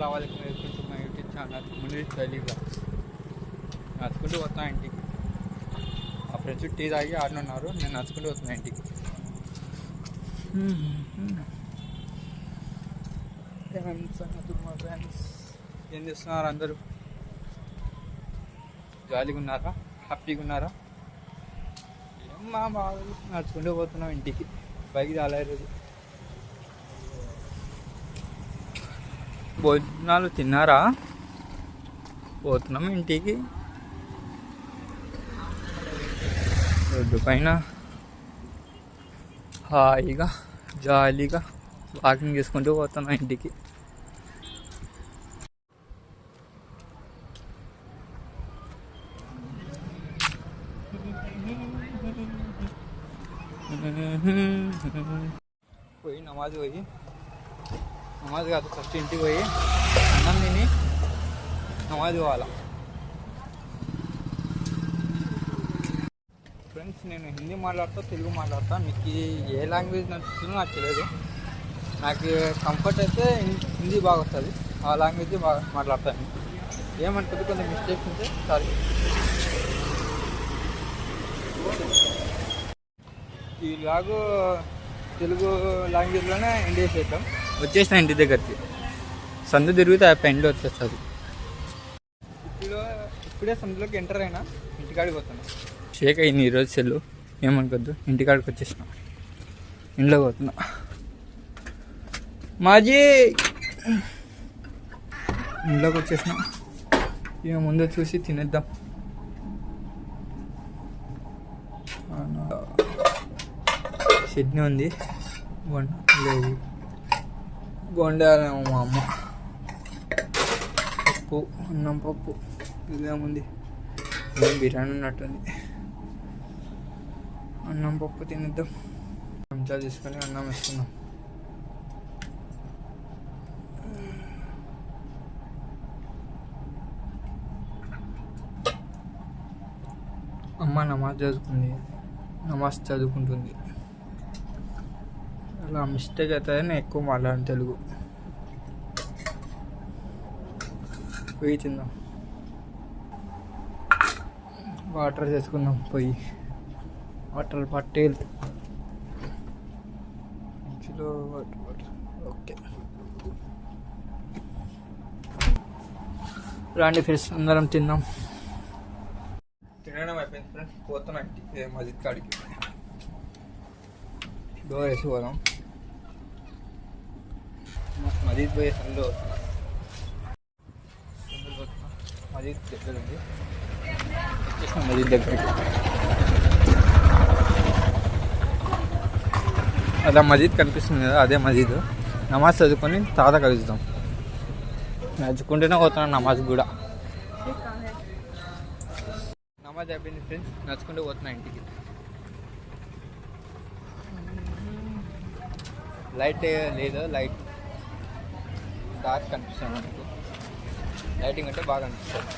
Welcome to my YouTube channel Munir daily blogs. నడుచుకుంటూ వస్తున్నా ఇంటికి. ఆ ఫ్రెండ్స్ టీ తాగి ఆడున్నారు, నేను నడుచుకుంటూ వస్తున్నా ఇంటికి. మా ఫ్రెండ్స్ ఏం చేస్తున్నారు? అందరూ జాలీగా ఉన్నారా? హ్యాపీగా ఉన్నారా? ఏమ్మా బాగా నడుచుకుంటూ పోతున్నాం ఇంటికి. బైక్ రాలేదు. భోజనాలు తిన్నారా? పోతున్నాం ఇంటికి. రోడ్డు పైన హాయిగా జాలీగా వాకింగ్ చేసుకుంటూ పోతున్నాం ఇంటికి. నమాజ్ కాదు, ఫస్ట్ ఇంటికి పోయి అన్నం తిని నమాజ్ పోవాలా. ఫ్రెండ్స్, నేను హిందీ మాట్లాడతా, తెలుగు మాట్లాడతా. మీకు ఏ లాంగ్వేజ్ నచ్చుతుందో నాకు తెలియదు. నాకు కంఫర్ట్ అయితే హిందీ బాగా వస్తుంది, ఆ లాంగ్వేజ్ బాగా మాట్లాడతాను. ఏమంటుంది కొంచెం మిస్టేక్స్ ఉంటే సారీ. ఈ లాగు తెలుగు లాంగ్వేజ్లోనే ఎండ్ చేసేద్దాం. వచ్చేసిన ఇంటి దగ్గరికి. సందు తిరిగితే ఆ పెండ్లో వచ్చేస్తుంది. ఇప్పుడే సందులోకి ఎంటర్ అయినా ఇంటికాడికి పోతున్నా. షేక్ అయింది ఈరోజు సెల్లు, ఏమనుకోద్దు. ఇంటికాడికి వచ్చేసిన, ఇంట్లోకి పోతున్నా. మాజీ ఇంట్లోకి వచ్చేసిన. ఇక ముందు చూసి తినేద్దాం. చట్నీ ఉంది, లేదు గొండాలేమో మా అమ్మ. పప్పు, అన్నం పప్పు. ఇదేముంది, ఏం బిర్యానీ ఉన్నట్టుంది. అన్నం పప్పు తినేద్దాం. చెంచా తీసుకొని అన్నం వేసుకుందాం. అమ్మ నమాజ్ చదువుకుంటుంది. అలా మిస్టేక్ అవుతుంది, నేను ఎక్కువ మాట్లాడాను తెలుగు. పొయ్యి తిందాం, వాటర్ చేసుకుందాం. పొయ్యి వాటర్ పట్టేల్ ఫ్రిడ్జ్లో వాటర్. ఓకే, రాండి ఫ్రెండ్స్, అందరం తిందాం. తినడం అయిపోయింది ఫ్రెండ్స్, పోతున్నా ఇంటికి. మస్జిద్ కాడికి డోర్ వేసి పోదాం. మస్జిద్ పోయే సందులో వస్తున్నా. మస్జిద్ దగ్గర ఉంది, వచ్చేసిన మస్జిద్ దగ్గరికి. అలా మస్జిద్ కనిపిస్తుంది కదా, అదే మస్జిద్. నమాజ్ చదువుకొని తాత కలుద్దాం. నడుచుకుంటూనే పోతున్నాను నమాజ్ కూడా. నమాజ్ అయిపోయింది ఫ్రెండ్స్, నడుచుకుంటూ పోతున్నా ఇంటికి. లైట్ లేదు, లైట్ డార్క్ కనిపిస్తుంది మనకు. లైటింగ్ అంటే బాగా అనిపిస్తుంది.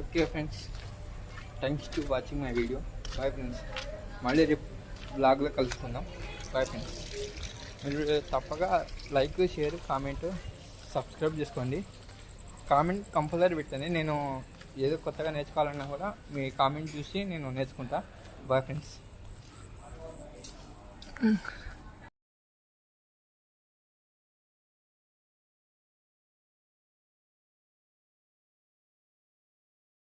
Okay friends, thanks to watching my video. Bye friends, మళ్ళీ రేపు బ్లాగ్లో కలుసుకుందాం. Bye friends. మీరు తప్పగా లైక్, షేర్, కామెంట్, సబ్స్క్రైబ్ చేసుకోండి. కామెంట్ కంపల్సరీ పెట్టండి. నేను ఏదో కొత్తగా నేర్చుకోవాలన్నా కూడా మీ కామెంట్ చూసి నేను నేర్చుకుంటా. Bye friends.